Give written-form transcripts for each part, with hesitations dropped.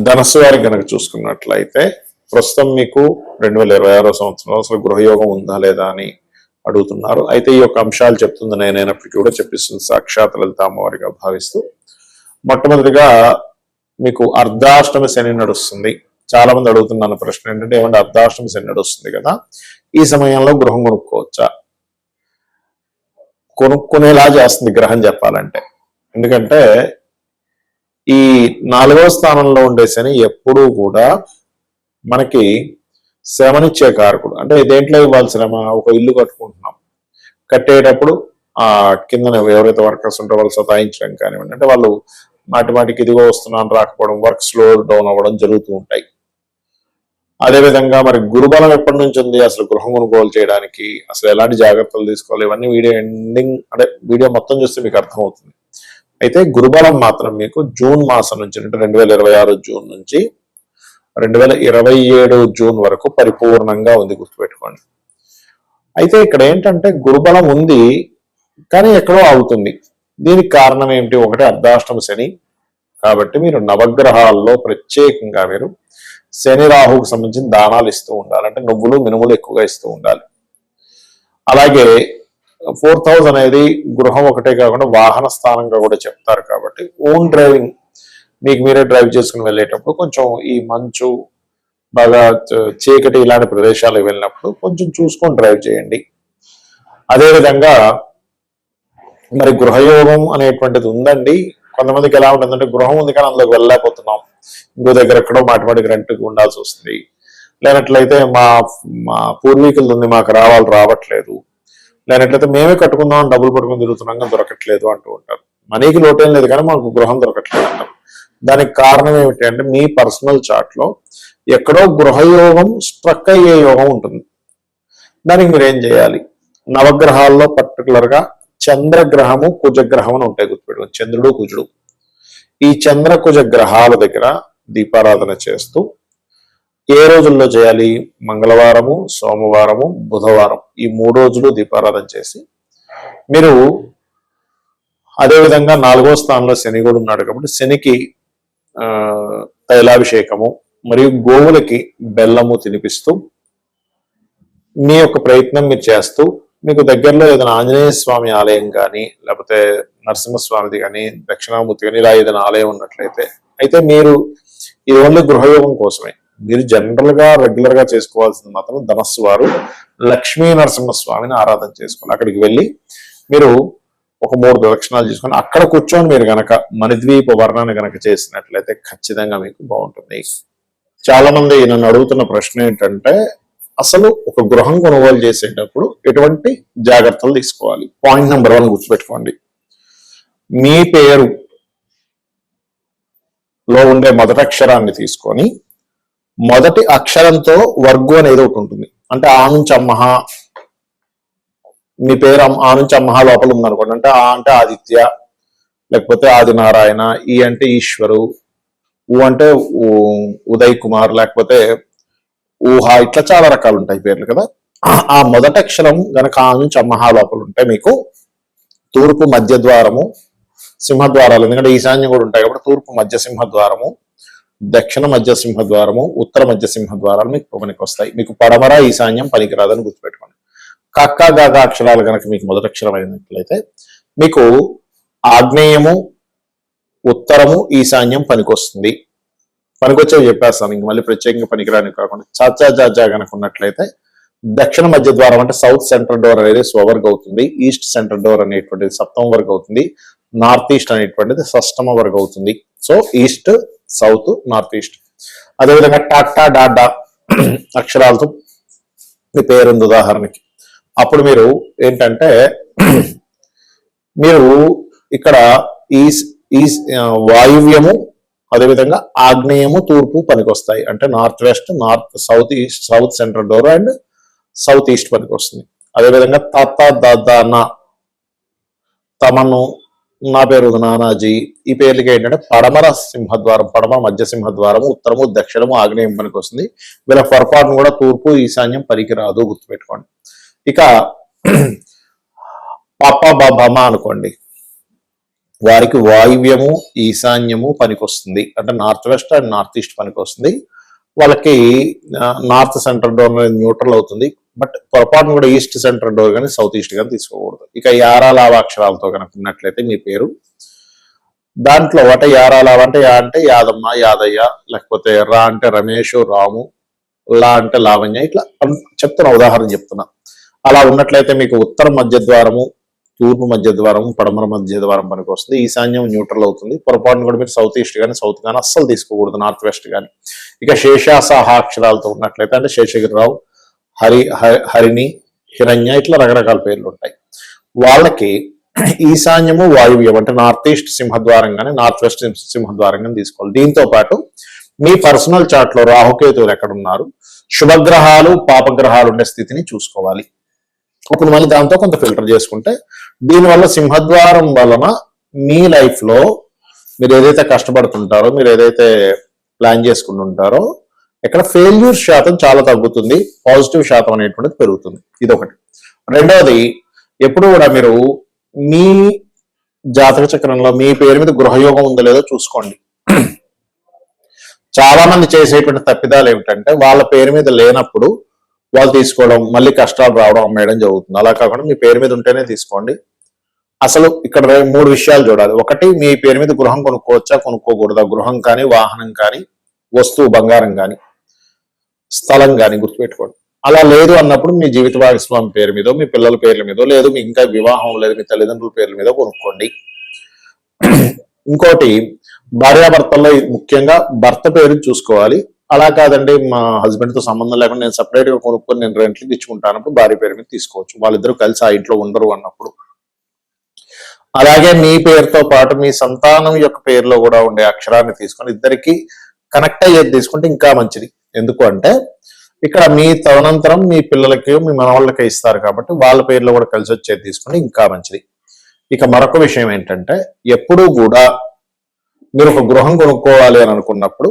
ధనస్సు వారికి కనుక చూసుకున్నట్లయితే ప్రస్తుతం మీకు 2026 సంవత్సరంలో అసలు గృహయోగం ఉందా లేదా అని అడుగుతున్నారు. అయితే ఈ యొక్క అంశాలు చెప్తుంది నేనైనప్పటికీ కూడా చెప్పిస్తుంది సాక్షాత్ లలిత అమ్మవారిగా భావిస్తూ, మొట్టమొదటిగా మీకు అర్ధాష్టమి శని నడుస్తుంది. చాలా మంది అడుగుతున్న ప్రశ్న ఏంటంటే, ఏమంటే అర్ధాష్టమి శని నడుస్తుంది కదా, ఈ సమయంలో గృహం కొనుక్కోవచ్చా? కొనుక్కునేలా చేస్తుంది గ్రహం చెప్పాలంటే. ఎందుకంటే ఈ 4వ స్థానంలో ఉండే శని ఎప్పుడూ కూడా మనకి శ్రమనిచ్చే కారకుడు. అంటే దేంట్లో ఇవ్వాలి శ్రమ? ఒక ఇల్లు కట్టుకుంటున్నాం, కట్టేటప్పుడు ఆ కింద ఎవరైతే వర్కర్స్ ఉంటారో వాళ్ళు సతాయించడం కానివ్వండి, అంటే వాళ్ళు మాటికి ఇదిగో వస్తున్నాను రాకపోవడం, వర్క్ స్లో డౌన్ అవ్వడం జరుగుతూ ఉంటాయి. అదేవిధంగా మరి గురుబలం ఎప్పటి నుంచి ఉంది, అసలు గృహం కొనుగోలు చేయడానికి అసలు ఎలాంటి జాగ్రత్తలు తీసుకోవాలి, ఇవన్నీ వీడియో ఎండింగ్ అంటే వీడియో మొత్తం చూస్తే మీకు అర్థమవుతుంది. అయితే గురుబలం మాత్రం మీకు జూన్ మాసం నుంచి, అంటే 2026 జూన్ నుంచి 2027 జూన్ వరకు పరిపూర్ణంగా ఉంది, గుర్తుపెట్టుకోండి. అయితే ఇక్కడ ఏంటంటే గురుబలం ఉంది కానీ ఎక్కడో ఆగుతుంది. దీనికి కారణం ఏమిటి? ఒకటి అర్ధాష్టమ శని. కాబట్టి మీరు నవగ్రహాల్లో ప్రత్యేకంగా మీరు శని రాహుకు సంబంధించిన దానాలు ఇస్తూ ఉండాలి. అంటే నువ్వులు మినుములు ఎక్కువగా ఇస్తూ ఉండాలి. అలాగే 4th హౌస్ అనేది గృహం ఒకటే కాకుండా వాహన స్థానంగా కూడా చెప్తారు. కాబట్టి ఓన్ డ్రైవింగ్, మీకు మీరే డ్రైవ్ చేసుకుని వెళ్ళేటప్పుడు కొంచెం ఈ మంచు బాగా చీకటి ఇలాంటి ప్రదేశాలకు వెళ్ళినప్పుడు కొంచెం చూసుకొని డ్రైవ్ చేయండి. అదేవిధంగా మరి గృహయోగం అనేటువంటిది ఉందండి. కొంతమందికి ఎలా ఉంటుందంటే గృహం ఉంది కానీ అందులోకి వెళ్ళలేకపోతున్నాం, ఇంకో దగ్గర ఎక్కడో మాటిమాటికి రెంట్కి ఉండాల్సి వస్తుంది, లేనట్లయితే మా పూర్వీకులు ఉంది మాకు రావట్లేదు, లేనట్లయితే మేమే కట్టుకుందాం డబ్బులు పట్టుకుని తిరుగుతున్నాం కానీ దొరకట్లేదు అంటూ ఉంటారు. మనీకి లోటేం లేదు కానీ మాకు గృహం దొరకట్లేదు అంటారు. దానికి కారణం ఏమిటి అంటే మీ పర్సనల్ చార్ట్ లో ఎక్కడో గృహయోగం స్ట్రక్ అయ్యే యోగం ఉంటుంది. దానికి మీరు ఏం చేయాలి? నవగ్రహాల్లో పర్టికులర్ గా చంద్రగ్రహము కుజగ్రహం అని ఉంటాయి, గుర్తుపెట్టుకోండి. చంద్రుడు కుజుడు, ఈ చంద్ర కుజ గ్రహాల దగ్గర దీపారాధన చేస్తూ ఏ రోజుల్లో చేయాలి? మంగళవారము, సోమవారము, బుధవారం, ఈ 3 రోజులు దీపారాధన చేసి మీరు అదేవిధంగా 4వ స్థానంలో శని కూడా ఉన్నాడు కాబట్టి శనికి తైలాభిషేకము మరియు గోవులకి బెల్లము తినిపిస్తూ మీ యొక్క ప్రయత్నం మీరు చేస్తూ, మీకు దగ్గరలో ఏదైనా ఆంజనేయ స్వామి ఆలయం కానీ లేకపోతే నరసింహస్వామిది కానీ దక్షిణామూర్తి కానీ ఇలా ఏదైనా ఆలయం ఉన్నట్లయితే, అయితే మీరు ఇది ఓన్లీ గృహయోగం కోసమే. మీరు జనరల్ గా రెగ్యులర్ గా చేసుకోవాల్సింది మాత్రం ధనస్సు వారు లక్ష్మీ నరసింహస్వామిని ఆరాధన చేసుకోండి. అక్కడికి వెళ్ళి మీరు ఒక 3 ప్రదక్షిణాలు చేసుకొని అక్కడ కూర్చొని మీరు గనక మణిద్వీప వర్ణాన్ని గనక చేసినట్లయితే ఖచ్చితంగా మీకు బాగుంటుంది. చాలా మంది నన్ను అడుగుతున్న ప్రశ్న ఏంటంటే, అసలు ఒక గృహం కొనుగోలు చేసేటప్పుడు ఎటువంటి జాగ్రత్తలు తీసుకోవాలి? పాయింట్ నెంబర్ 1 గుర్తుపెట్టుకోండి. మీ పేరు లో ఉండే మొదటి అక్షరాన్ని తీసుకొని మొదటి అక్షరంతో వర్గు అనేది ఒకటి ఉంటుంది. అంటే ఆ నుంచి అమ్మహ, మీ పేరు ఆ నుంచి అమ్మహ లోపల ఉందనుకోండి. అంటే ఆ అంటే ఆదిత్య, లేకపోతే ఆదినారాయణ, ఈ అంటే ఈశ్వరు, ఊ అంటే ఉదయ్ కుమార్, లేకపోతే ఊహ, ఇట్లా చాలా రకాలు ఉంటాయి పేర్లు కదా. ఆ మొదటి అక్షరం గనక ఆ నుంచి అమ్మహ లోపల ఉంటే మీకు తూర్పు మధ్య ద్వారము, సింహద్వారాలు, ఎందుకంటే ఈశాన్యం కూడా ఉంటాయి కాబట్టి తూర్పు మధ్య సింహద్వారము, దక్షిణ మధ్య సింహద్వారము, ఉత్తర మధ్య సింహద్వారాలు మీకు పనికి వస్తాయి. మీకు పడమర ఈశాన్యం పనికిరాదని గుర్తుపెట్టుకోండి. కక్క గగ అక్షరాలు కనుక మీకు మొదటి అక్షరం అయినట్లయితే మీకు ఆగ్నేయము, ఉత్తరము, ఈశాన్యం పనికొస్తుంది. పనికొచ్చేవి చెప్పేస్తాను, ఇంక మళ్ళీ ప్రత్యేకంగా పనికిరాని కాకుండా. చాచా జాజా కనుక ఉన్నట్లయితే దక్షిణ మధ్య ద్వారం అంటే సౌత్ సెంట్రల్ డోర్ అనేది స్వవర్గ అవుతుంది, ఈస్ట్ సెంట్రల్ డోర్ అనేటువంటిది సప్తమ వర్గ అవుతుంది, నార్త్ ఈస్ట్ అనేటువంటిది షష్టమ వర్గ అవుతుంది. So east, south, north east. అదేవిధంగా టాటా డాడా అక్షరాలతో మీ పేరుంది ఉదాహరణకి. అప్పుడు మీరు ఏంటంటే మీరు ఇక్కడ ఈ వాయువ్యము, అదేవిధంగా ఆగ్నేయము, తూర్పు పనికొస్తాయి. అంటే north west, north south east, south central door and south east పనికి వస్తుంది. అదేవిధంగా తత దన, తమను, నా పేరు నానాజీ, ఈ పేర్లకి ఏంటంటే పడమర సింహద్వారం, పడమర మధ్య సింహద్వారము, ఉత్తరము, దక్షిణము, ఆగ్నేయం పనికి వస్తుంది. వీళ్ళ పొరపాటును కూడా తూర్పు, ఈశాన్యం పనికిరాదు, గుర్తుపెట్టుకోండి. ఇక పాప బాబమ్మ అనుకోండి, వారికి వాయువ్యము ఈశాన్యము పనికొస్తుంది, అంటే north west and north east పనికొస్తుంది. వాళ్ళకి నార్త్ సెంట్రల్ డోర్ అనేది న్యూట్రల్ అవుతుంది, బట్ పొరపాటును కూడా ఈస్ట్ సెంట్రల్ డోర్ కానీ సౌత్ ఈస్ట్ కానీ తీసుకోకూడదు. ఇక యారా లాభ అక్షరాలతో కనుక ఉన్నట్లయితే మీ పేరు దాంట్లో ఒకటి యారా లాభ అంటే యా అంటే యాదమ్మ యాదయ్య, లేకపోతే రా అంటే రమేష్ రాము, లా అంటే లావణ్య, ఇట్లా చెప్తున్నా, ఉదాహరణ చెప్తున్నా. అలా ఉన్నట్లయితే మీకు ఉత్తర మధ్య ద్వారము, తూర్పు మధ్య ద్వారం, పడమర మధ్య ద్వారం పనికి వస్తుంది. ఈశాన్యం న్యూట్రల్ అవుతుంది. పొరపాటును కూడా మీరు సౌత్ ఈస్ట్ కానీ సౌత్ కానీ అస్సలు తీసుకోకూడదు, నార్త్ వెస్ట్ కానీ. ఇక శేషాసహ అక్షరాలతో ఉన్నట్లయితే అంటే శేషగిరిరావు, హరిణి, హిరణ్య, ఇట్లా రకరకాల పేర్లు ఉంటాయి. వాళ్ళకి ఈశాన్యము వాయువ్యం అంటే నార్త్ ఈస్ట్ సింహద్వారం కానీ నార్త్ వెస్ట్ సింహద్వారం కానీ తీసుకోవాలి. దీంతో పాటు మీ పర్సనల్ చార్ట్ లో రాహుకేతువులు ఎక్కడున్నారు, శుభగ్రహాలు పాపగ్రహాలు ఉండే స్థితిని చూసుకోవాలి. ఇప్పుడు మళ్ళీ దాంతో కొంత ఫిల్టర్ చేసుకుంటే దీనివల్ల సింహద్వారం వలన మీ లైఫ్ లో మీరు ఏదైతే కష్టపడుతుంటారో, మీరు ఏదైతే ప్లాన్ చేసుకుంటుంటారో, ఇక్కడ ఫెయిల్యూర్ శాతం చాలా తగ్గుతుంది, పాజిటివ్ శాతం అనేటువంటిది పెరుగుతుంది. ఇదొకటి. రెండవది, ఎప్పుడు కూడా మీరు మీ జాతక చక్రంలో మీ పేరు మీద గృహయోగం ఉందో లేదో చూసుకోండి. చాలా మంది చేసేటువంటి తప్పిదాలు ఏమిటంటే వాళ్ళ పేరు మీద లేనప్పుడు వాళ్ళు తీసుకోవడం, మళ్ళీ కష్టాలు రావడం, అమ్మేయడం జరుగుతుంది. అలా కాకుండా మీ పేరు మీద ఉంటేనే తీసుకోండి. అసలు ఇక్కడ 3 విషయాలు చూడాలి. ఒకటి, మీ పేరు మీద గృహం కొనుక్కోవచ్చా కొనుక్కోకూడదా, గృహం కానీ వాహనం కానీ వస్తువు బంగారం కానీ స్థలం కానీ గుర్తుపెట్టుకోండి. అలా లేదు అన్నప్పుడు మీ జీవిత భాగస్వామి పేరు మీదో, మీ పిల్లల పేర్ల మీదో, లేదు మీ ఇంకా వివాహం లేదు మీ తల్లిదండ్రుల పేర్ల మీదో కొనుక్కోండి. ఇంకోటి, భార్యాభర్తల్లో ముఖ్యంగా భర్త పేరు చూసుకోవాలి. అలా కాదండి మా హస్బెండ్ తో సంబంధం లేకుండా నేను సపరేట్ గా కొనుక్కొని నేను రెంట్కి ఇచ్చుకుంటానప్పుడు భార్య పేరు మీద తీసుకోవచ్చు, వాళ్ళిద్దరూ కలిసి ఆ ఇంట్లో ఉండరు అన్నప్పుడు. అలాగే మీ పేరుతో పాటు మీ సంతానం యొక్క పేరులో కూడా ఉండే అక్షరాన్ని తీసుకొని ఇద్దరికి కనెక్ట్ అయ్యేది తీసుకుంటే ఇంకా మంచిది. ఎందుకు అంటే ఇక్కడ మీ తదనంతరం మీ పిల్లలకి మీ మనవాళ్ళకి ఇస్తారు కాబట్టి వాళ్ళ పేర్లో కూడా కలిసి వచ్చేది తీసుకుంటే ఇంకా మంచిది. ఇక మరొక విషయం ఏంటంటే, ఎప్పుడూ కూడా మీరు ఒక గృహం కొనుక్కోవాలి అని అనుకున్నప్పుడు,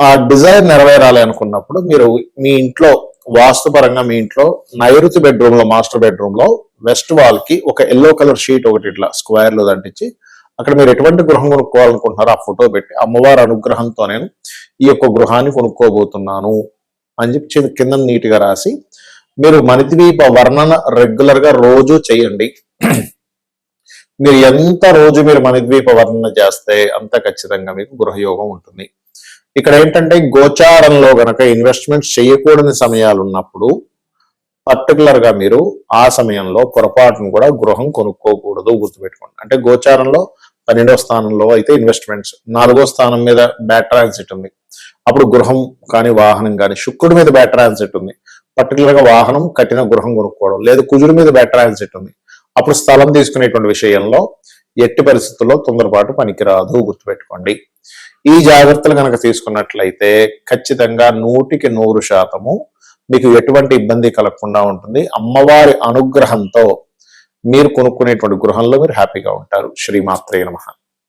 ఆ డిజైర్ నెరవేరాలి అనుకున్నప్పుడు, మీరు మీ ఇంట్లో వాస్తుపరంగా మీ ఇంట్లో నైరుతి బెడ్రూమ్ లో, మాస్టర్ బెడ్రూమ్ లో వెస్ట్ వాల్ కి ఒక ఎల్లో కలర్ షీట్ ఒకటి ఇట్లా స్క్వేర్ లో దంటించి అక్కడ మీరు ఎటువంటి గృహం కొనుక్కోవాలనుకుంటున్నారో ఆ ఫోటో పెట్టి అమ్మవారి అనుగ్రహంతో నేను ఈ యొక్క గృహాన్ని కొనుక్కోబోతున్నాను అని చెప్పి కింద నీట్ గా రాసి మీరు మణిద్వీప వర్ణన రెగ్యులర్ గా రోజు చేయండి. మీరు ఎంత రోజు మీరు మణిద్వీప వర్ణన చేస్తే అంత ఖచ్చితంగా మీకు గృహయోగం ఉంటుంది. ఇక్కడ ఏంటంటే గోచారంలో గనక ఇన్వెస్ట్మెంట్స్ చేయకూడని సమయాలు ఉన్నప్పుడు పర్టికులర్ గా మీరు ఆ సమయంలో పొరపాటును కూడా గృహం కొనుక్కోకూడదు, గుర్తుపెట్టుకోండి. అంటే గోచారంలో 12వ స్థానంలో అయితే ఇన్వెస్ట్మెంట్స్, 4వ స్థానం మీద బ్యాడ్ ట్రాన్సిట్ ఉంది, అప్పుడు గృహం కానీ వాహనం కానీ, శుక్రుడి మీద బ్యాడ్ ట్రాన్సిట్ ఉంది, పర్టికులర్ గా వాహనం కట్టిన గృహం కొనుక్కోవడం, లేదు కుజుడి మీద బ్యాడ్ ట్రాన్సిట్ ఉంది, అప్పుడు స్థలం తీసుకునేటువంటి విషయంలో ఎట్టి పరిస్థితుల్లో తొందరపాటు పనికిరాదు, గుర్తుపెట్టుకోండి. ఈ జాగ్రత్తలు కనుక తీసుకున్నట్లయితే ఖచ్చితంగా 100% మీకు ఎటువంటి ఇబ్బంది కలగకుండా ఉంటుంది. అమ్మవారి అనుగ్రహంతో మీరు కొనుక్కునేటువంటి గృహంలో మీరు హ్యాపీగా ఉంటారు. శ్రీమాత్రే నమః.